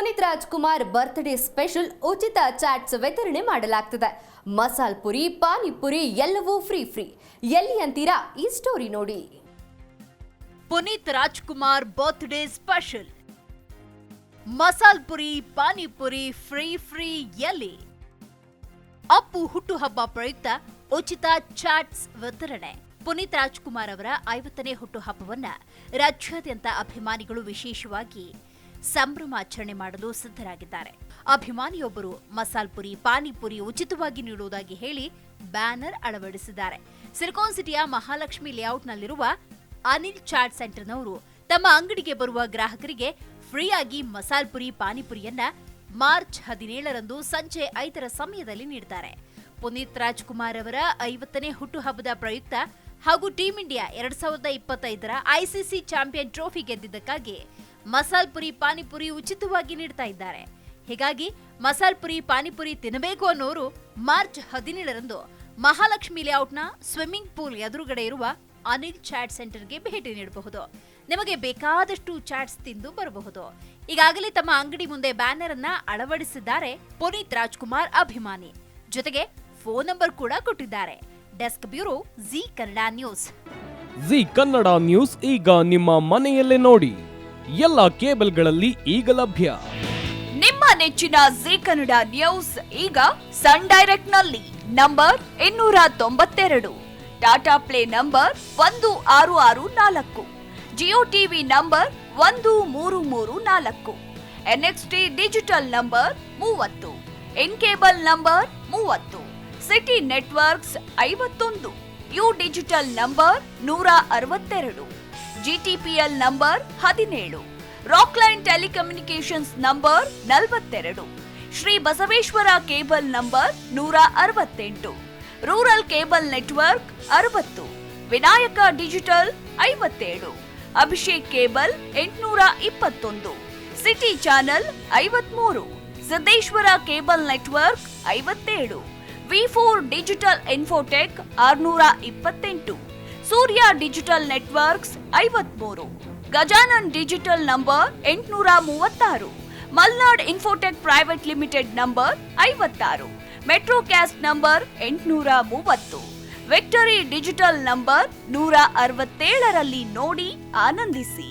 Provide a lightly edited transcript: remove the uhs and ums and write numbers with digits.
Puneeth Rajkumar birthday special ಉಚಿತ ಚಾಟ್ಸ್ ವಿತರಣೆ ಮಾಡಲಾಗ್ತಿದೆ. ಮಸಾಲ್ ಪುರಿ, ಪಾನಿಪುರಿ ಎಲ್ಲವೂ ಫ್ರೀ. ಎಲ್ಲಿ ಅಂತೀರಾ? ಈ ಸ್ಟೋರಿ ನೋಡಿ. Puneeth Rajkumar birthday special masala puri, panipuri free ಎಲ್ಲಿ? ಅಪ್ಪು ಹುಟ್ಟುಹಬ್ಬ ಪ್ರಯುಕ್ತ ಉಚಿತ ಚಾಟ್ಸ್ ವಿತರಣೆ. ಪುನೀತ್ ರಾಜ್ಕುಮಾರ್ ಅವರ 50ನೇ ಹುಟ್ಟುಹಬ್ಬವನ್ನ ರಾಜ್ಯಾದ್ಯಂತ ಅಭಿಮಾನಿಗಳು ವಿಶೇಷವಾಗಿ ಸಂಭ್ರಮಾಚರಣೆ ಮಾಡಲು ಸಿದ್ಧರಾಗಿದ್ದಾರೆ. ಅಭಿಮಾನಿಯೊಬ್ಬರು ಮಸಾಲ್ ಪುರಿ, ಪಾನಿಪುರಿ ಉಚಿತವಾಗಿ ನೀಡುವುದಾಗಿ ಹೇಳಿ ಬ್ಯಾನರ್ ಅಳವಡಿಸಿದ್ದಾರೆ. ಸಿಲಿಕಾನ್ ಸಿಟಿಯ ಮಹಾಲಕ್ಷ್ಮಿ ಲೇಔಟ್ನಲ್ಲಿರುವ ಅನಿಲ್ ಚಾಟ್ ಸೆಂಟರ್ನವರು ತಮ್ಮ ಅಂಗಡಿಗೆ ಬರುವ ಗ್ರಾಹಕರಿಗೆ ಫ್ರೀಯಾಗಿ ಮಸಾಲ್ ಪುರಿ, ಪಾನಿಪುರಿಯನ್ನ ಮಾರ್ಚ್ 17ರಂದು ಸಂಜೆ 5ರ ಸಮಯದಲ್ಲಿ ನೀಡುತ್ತಾರೆ. ಪುನೀತ್ ರಾಜ್ಕುಮಾರ್ ಅವರ 50ನೇ ಹುಟ್ಟುಹಬ್ಬದ ಪ್ರಯುಕ್ತ ಹಾಗೂ ಟೀಂ ಇಂಡಿಯಾ 2025ರ ಐಸಿಸಿ ಚಾಂಪಿಯನ್ ಟ್ರೋಫಿ ಗೆದ್ದಿದ್ದಕ್ಕಾಗಿ ಮಸಾಲ್ ಪುರಿ, ಪಾನಿಪುರಿ ಉಚಿತವಾಗಿ ನೀಡ್ತಾ ಇದ್ದಾರೆ. ಹೀಗಾಗಿ ಮಸಾಲ್ ಪುರಿ, ಪಾನಿಪುರಿ ತಿನ್ನಬೇಕು ಅನ್ನೋರು ಮಾರ್ಚ್ 17ರಂದು ಮಹಾಲಕ್ಷ್ಮಿ ಲೇಔಟ್ನ ಸ್ವಿಮ್ಮಿಂಗ್ ಪೂಲ್ ಎದುರುಗಡೆ ಇರುವ ಅನಿಲ್ ಚಾಟ್ ಸೆಂಟರ್ಗೆ ಭೇಟಿ ನೀಡಬಹುದು. ನಿಮಗೆ ಬೇಕಾದಷ್ಟು ಚಾಟ್ಸ್ ತಿಂದು ಬರಬಹುದು. ಈಗಾಗಲೇ ತಮ್ಮ ಅಂಗಡಿ ಮುಂದೆ ಬ್ಯಾನರ್ ಅನ್ನ ಅಳವಡಿಸಿದ್ದಾರೆ ಪುನೀತ್ ರಾಜ್ಕುಮಾರ್ ಅಭಿಮಾನಿ. ಜೊತೆಗೆ ಫೋನ್ ನಂಬರ್ ಕೂಡ ಕೊಟ್ಟಿದ್ದಾರೆ. Desk bureau, G Kannada news. G Kannada news ಈಗ ನಿಮ್ಮ ಮನೆಯಲ್ಲೇ ನೋಡಿ. ಎಲ್ಲ ಕೇಬಲ್ಗಳಲ್ಲಿ ಈಗ ಲಭ್ಯ. ನಿಮ್ಮ ನೆಚ್ಚಿನ ಜಿ ಕನ್ನಡ ನ್ಯೂಸ್ ಈಗ ಸನ್ ಡೈರೆಕ್ಟ್ ನಲ್ಲಿ number 292, Tata Play number 1664, Jio TV number 1334, NXT digital number 30, in cable number 30, city networks 51, U digital number 162, GTPL number 17, Rockline telecommunications number 42, Shri Basaveshwara cable number 168, rural cable network 60, Vinayaka digital 57, Abhishek cable 821, city channel 53, Siddeshwara cable network 57, ವಿ4 digital infotech 628, Surya digital networks 53, Gajanan digital number 836, Malnad infotech private limited number 56, Metrocast number 830, victory digital number 167ರಲ್ಲಿ ನೋಡಿ ಆನಂದಿಸಿ.